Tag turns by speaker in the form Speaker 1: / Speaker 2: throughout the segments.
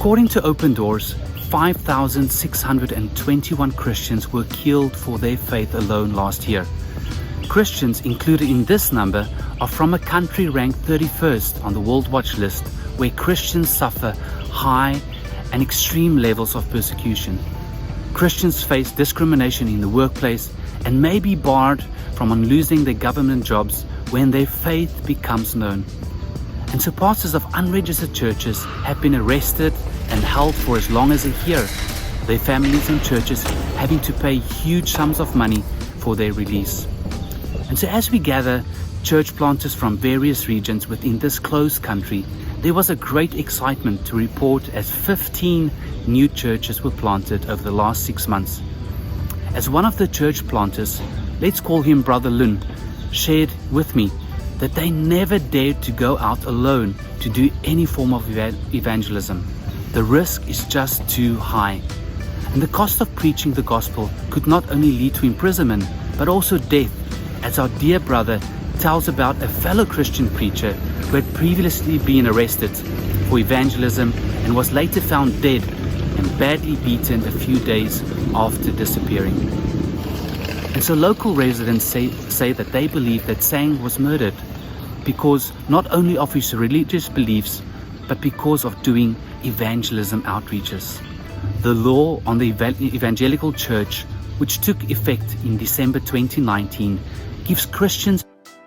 Speaker 1: According to Open Doors, 5,621 Christians were killed for their faith alone last year. Christians included in this number are from a country ranked 31st on the World Watch list, where Christians suffer high and extreme levels of persecution. Christians face discrimination in the workplace and may be barred from losing their government jobs when their faith becomes known. And so pastors of unregistered churches have been arrested and held for as long as a year, their families and churches having to pay huge sums of money for their release. And so as we gather church planters from various regions within this closed country, there was a great excitement to report as 15 new churches were planted over the last 6 months. As one of the church planters, let's call him Brother Lun, shared with me that they never dared to go out alone to do any form of evangelism. The risk is just too high. And the cost of preaching the gospel could not only lead to imprisonment, but also death, as our dear brother tells about a fellow Christian preacher who had previously been arrested for evangelism and was later found dead and badly beaten a few days after disappearing. And so local residents say that they believe that Sang was murdered because not only of his religious beliefs, but because of doing evangelism outreaches. The law on the evangelical church, which took effect in December 2019, gives Christians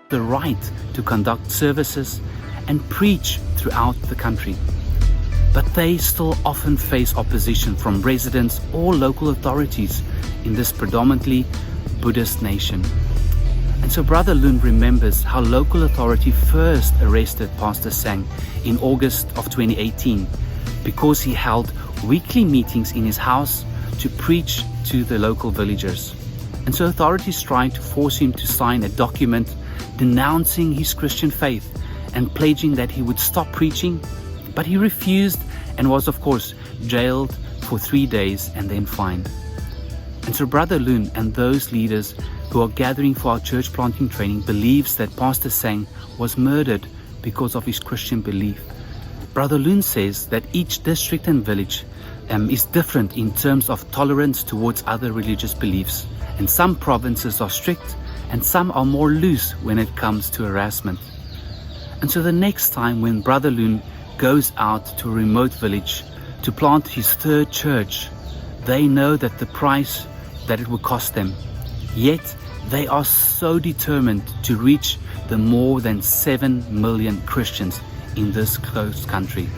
Speaker 1: the right to conduct services and preach throughout the country. But they still often face opposition from residents or local authorities in this predominantly Buddhist nation. And so Brother Lun remembers how local authority first arrested Pastor Sang in August of 2018 because he held weekly meetings in his house to preach to the local villagers. And so authorities tried to force him to sign a document denouncing his Christian faith and pledging that he would stop preaching, but he refused and was of course jailed for 3 days and then fined. And so Brother Lun and those leaders who are gathering for our church planting training believes that Pastor Sang was murdered because of his Christian belief. Brother Lun says that each district and village is different in terms of tolerance towards other religious beliefs, and some provinces are strict and some are more loose when it comes to harassment. And so the next time when Brother Lun goes out to a remote village to plant his third church, they know that the price that it will cost them. Yet they are so determined to reach the more than 7 million Christians in this closed country.